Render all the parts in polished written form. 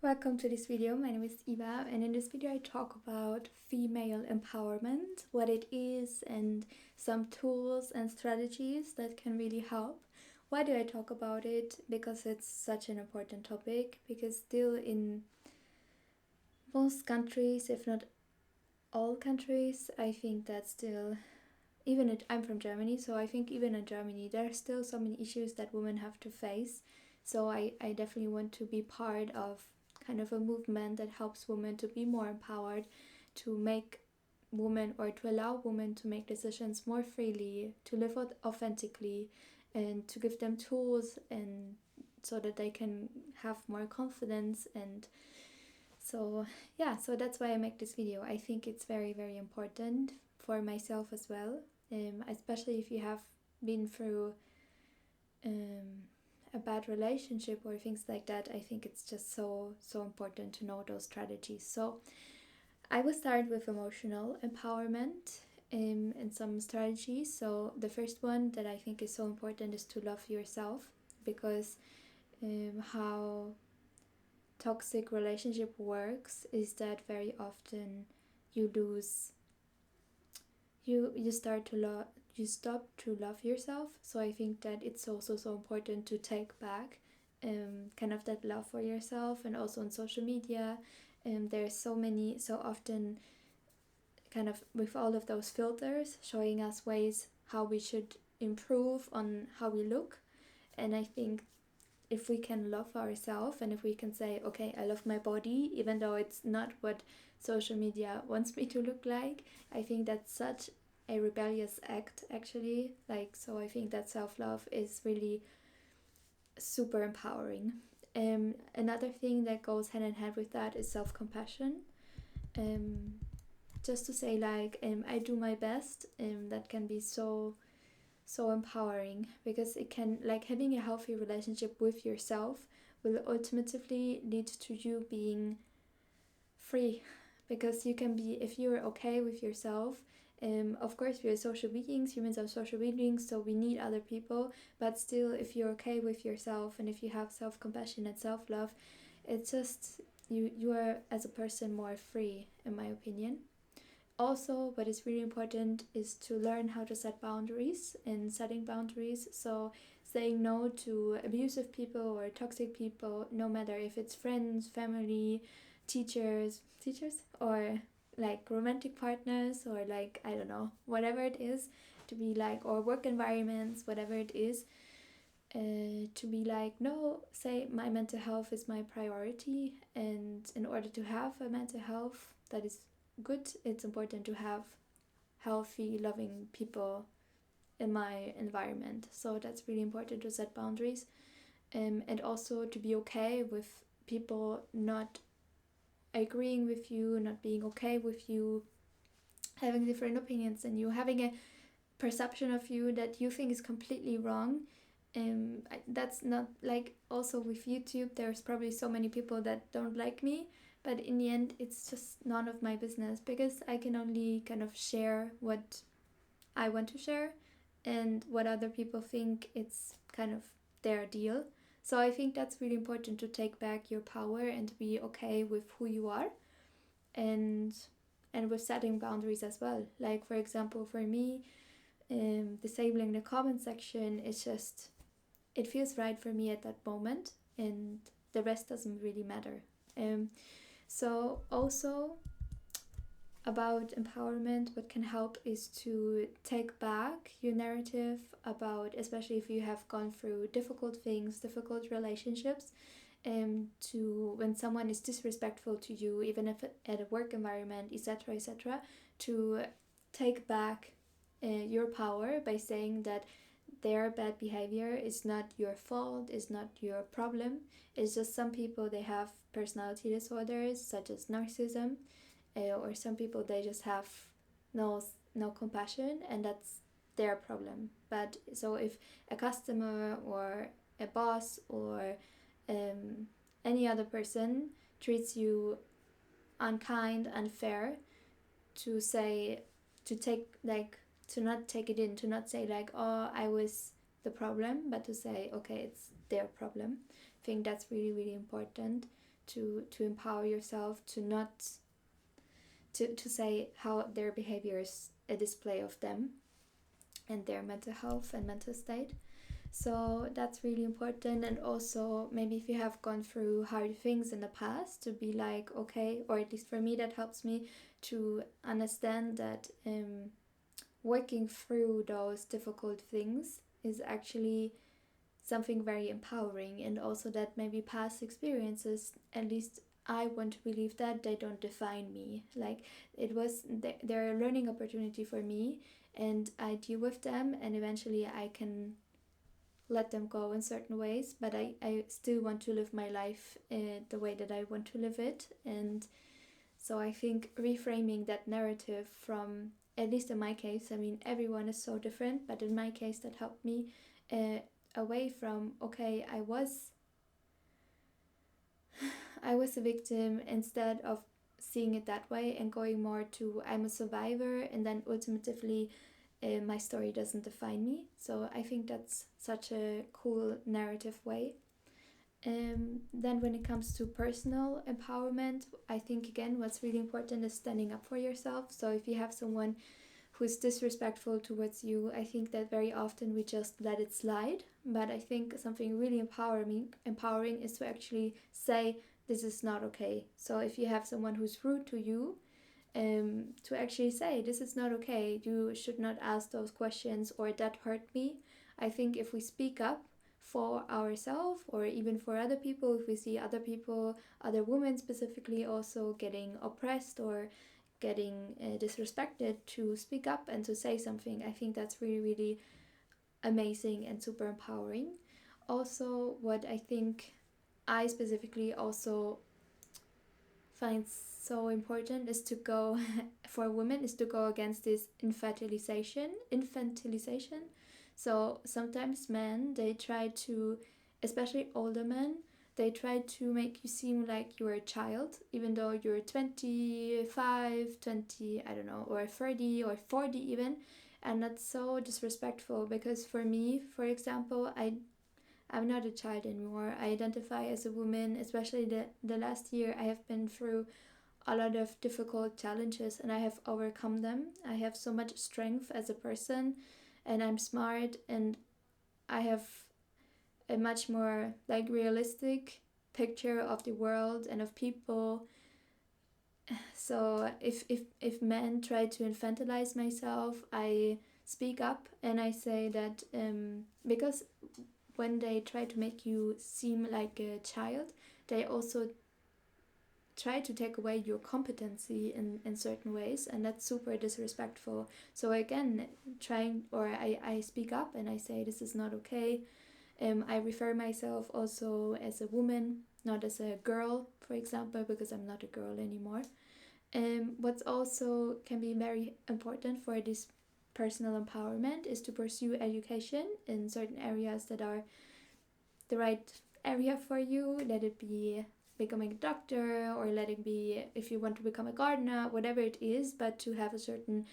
Welcome to this video. My name is Eva, and in this video I talk about female empowerment, what it is, and some tools and strategies that can really help. Why do I talk about it? Because it's such an important topic, because still in most countries, if not all countries, I think that still, I'm from Germany, so I think even in Germany there are still so many issues that women have to face. So I definitely want to be part of kind of a movement that helps women to be more empowered, to make women or to allow women to make decisions more freely, to live authentically, and to give them tools and so that they can have more confidence. And so that's why I make this video. I think it's very, very important for myself as well, especially if you have been through a bad relationship or things like that. I think it's just so important to know those strategies. So I will start with emotional empowerment and some strategies. So the first one that I think is so important is to love yourself, because how toxic relationship works is that very often you lose you start to love you stop to love yourself. So I think that it's also so important to take back kind of that love for yourself. And also on social media, there's so often kind of with all of those filters showing us ways how we should improve on how we look. And I think if we can love ourselves, and if we can say, okay, I love my body even though it's not what social media wants me to look like, I think that's such a rebellious act, actually. So I think that self-love is really super empowering. Another thing that goes hand in hand with that is self-compassion. Just to say, I do my best, that can be so empowering, because it can, having a healthy relationship with yourself will ultimately lead to you being free, because you can be, if you're okay with yourself. Of course, we are social beings, humans are social beings, so we need other people, but still, if you're okay with yourself and if you have self-compassion and self-love, it's just you are as a person more free, in my opinion. Also, what is really important is to learn how to set boundaries, and setting boundaries. So saying no to abusive people or toxic people, no matter if it's friends, family, teachers, or romantic partners, or I don't know, whatever it is, to be or work environments, whatever it is, to be no, say my mental health is my priority, and in order to have a mental health that is good, it's important to have healthy, loving people in my environment. So that's really important, to set boundaries, and also to be okay with people not agreeing with you, not being okay with you, having different opinions than you, having a perception of you that you think is completely wrong. That's not also with YouTube, there's probably so many people that don't like me, but in the end it's just none of my business, because I can only kind of share what I want to share, and what other people think, it's kind of their deal. So I think that's really important, to take back your power and to be okay with who you are, and with setting boundaries as well. For example, for me, disabling the comment section is just, it feels right for me at that moment, and the rest doesn't really matter. So also about empowerment, what can help is to take back your narrative about, especially if you have gone through difficult things, difficult relationships, to when someone is disrespectful to you, even if at a work environment, etc., to take back your power by saying that their bad behavior is not your fault, is not your problem. It's just some people, they have personality disorders such as narcissism, or some people, they just have no compassion, and that's their problem. But so if a customer or a boss or any other person treats you unkind, unfair, to say, to take to not take it in, to not say oh, I was the problem, but to say, okay, it's their problem. I think that's really, really important, to empower yourself, to not to say how their behavior is a display of them and their mental health and mental state. So that's really important. And also, maybe if you have gone through hard things in the past, to be like, okay, or at least for me, that helps me to understand that working through those difficult things is actually something very empowering. And also that maybe past experiences, at least I want to believe that they don't define me. Like, they're a learning opportunity for me, and I deal with them, and eventually I can let them go in certain ways, but I still want to live my life the way that I want to live it. And so I think reframing that narrative from, at least in my case, I mean, everyone is so different, but in my case, that helped me away from, okay, I was a victim, instead of seeing it that way and going more to, I'm a survivor, and then ultimately my story doesn't define me. So I think that's such a cool narrative way. Then when it comes to personal empowerment, I think again what's really important is standing up for yourself. So if you have someone who's disrespectful towards you, I think that very often we just let it slide. But I think something really empowering is to actually say, this is not okay. So if you have someone who's rude to you, to actually say, this is not okay, you should not ask those questions, or that hurt me. I think if we speak up for ourselves, or even for other people, if we see other people, other women specifically, also getting oppressed or getting disrespected, to speak up and to say something, I think that's really, really amazing and super empowering. Also, what I think I specifically also find so important is to go for women, is to go against this infantilization. So sometimes men, they try to, especially older men, they try to make you seem like you're a child, even though you're 25, 20, I don't know, or 30 or 40 even. And that's so disrespectful, because for me, for example, I'm not a child anymore. I identify as a woman, especially the last year I have been through a lot of difficult challenges and I have overcome them. I have so much strength as a person, and I'm smart, and I have a much more like realistic picture of the world and of people. So if men try to infantilize myself, I speak up and I say that because when they try to make you seem like a child, they also try to take away your competency in certain ways, and that's super disrespectful. So again, I speak up and I say, this is not okay. I refer myself also as a woman, not as a girl, for example, because I'm not a girl anymore. What's also can be very important for this personal empowerment is to pursue education in certain areas that are the right area for you. Let it be becoming a doctor, or let it be if you want to become a gardener, whatever it is, but to have a certain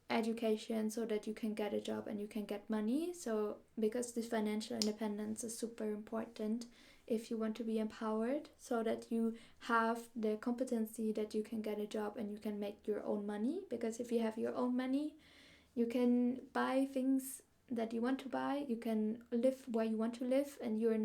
education so that you can get a job and you can get money. So because this financial independence is super important if you want to be empowered, so that you have the competency that you can get a job and you can make your own money. Because if you have your own money, you can buy things that you want to buy, you can live where you want to live, and you're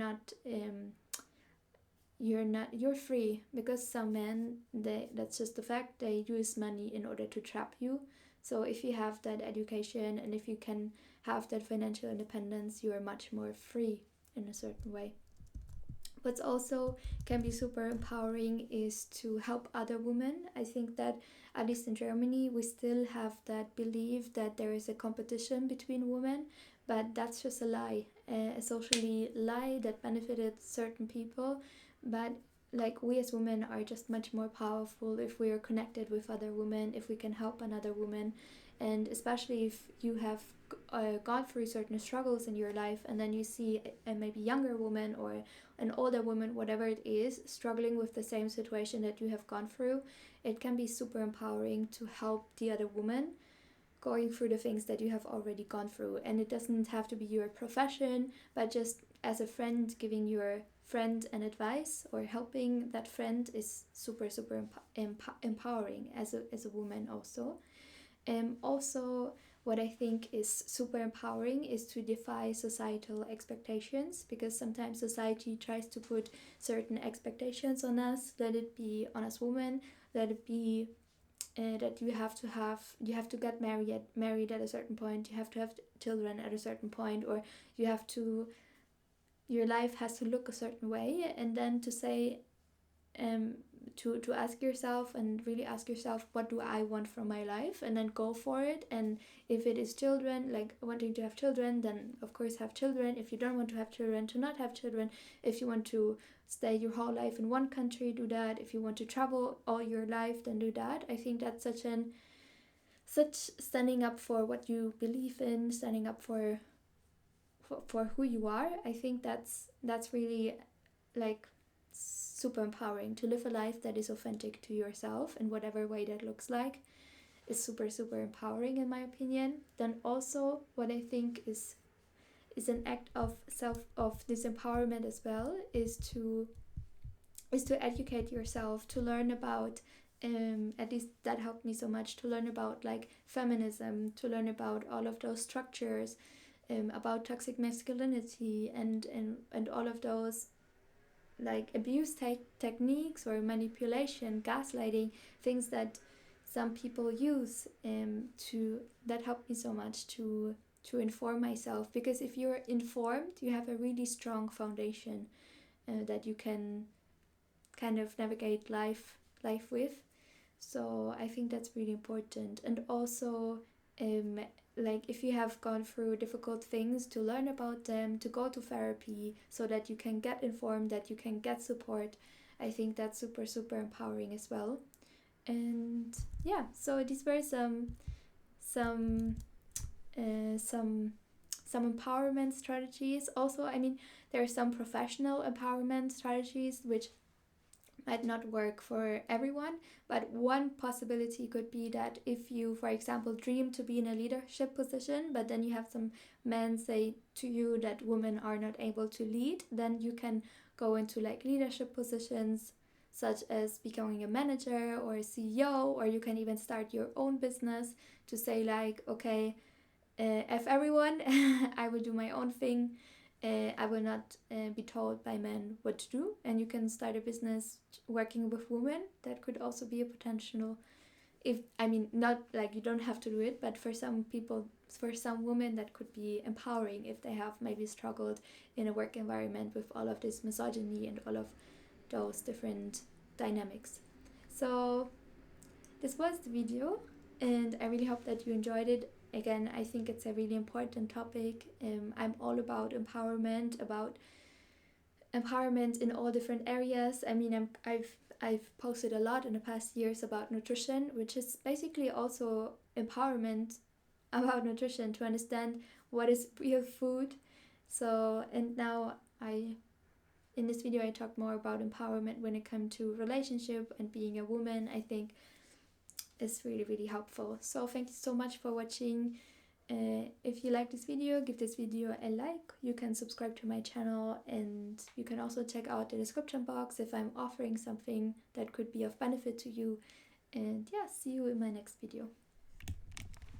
free. Because some men, that's just the fact, they use money in order to trap you. So if you have that education and if you can have that financial independence, you are much more free in a certain way. What's also can be super empowering is to help other women. I think that at least in Germany we still have that belief that there is a competition between women, but that's just a lie, a socially lie that benefited certain people. But like, we as women are just much more powerful if we are connected with other women, if we can help another woman. And especially if you have gone through certain struggles in your life, and then you see a maybe younger woman or an older woman, whatever it is, struggling with the same situation that you have gone through, it can be super empowering to help the other woman going through the things that you have already gone through. And it doesn't have to be your profession, but just as a friend, giving your friend an advice or helping that friend is super empowering as a woman also. Also, what I think is super empowering is to defy societal expectations, because sometimes society tries to put certain expectations on us. Let it be on us women, let it be that you have to get married at a certain point, you have to have children at a certain point, or you have to, your life has to look a certain way. And then to say, to ask yourself and really ask yourself, what do I want from my life, and then go for it. And if it is children, like wanting to have children, then of course have children. If you don't want to have children, to not have children. If you want to stay your whole life in one country, do that. If you want to travel all your life, then do that. I think that's such standing up for what you believe in, standing up for who you are. I think that's really like super empowering. To live a life that is authentic to yourself in whatever way that looks like is super empowering in my opinion. Then also what I think is an act of this empowerment as well is to educate yourself, to learn about, at least that helped me so much, to learn about like feminism, to learn about all of those structures, about toxic masculinity and all of those like abuse techniques or manipulation, gaslighting, things that some people use, that helped me so much to inform myself. Because if you're informed, you have a really strong foundation that you can kind of navigate life with. So I think that's really important. And also, like if you have gone through difficult things, to learn about them, to go to therapy so that you can get informed, that you can get support. I think that's super empowering as well. And yeah, so these were some empowerment strategies. Also, I mean, there are some professional empowerment strategies which might not work for everyone, but one possibility could be that if you, for example, dream to be in a leadership position, but then you have some men say to you that women are not able to lead, then you can go into like leadership positions such as becoming a manager or a CEO, or you can even start your own business to say like, okay, F everyone, I will do my own thing. I will not be told by men what to do. And you can start a business working with women. That could also be a potential. If I mean, not like you don't have to do it, but for some people, for some women, that could be empowering if they have maybe struggled in a work environment with all of this misogyny and all of those different dynamics. So this was the video, and I really hope that you enjoyed it. Again, I think it's a really important topic. I'm all about empowerment in all different areas. I mean, I've posted a lot in the past years about nutrition, which is basically also empowerment about nutrition, to understand what is real food. So, and now in this video I talked more about empowerment when it comes to relationship and being a woman. I think is really helpful. So thank you so much for watching. If you like this video, give this video a like. You can subscribe to my channel, and you can also check out the description box if I'm offering something that could be of benefit to you. And yeah, see you in my next video.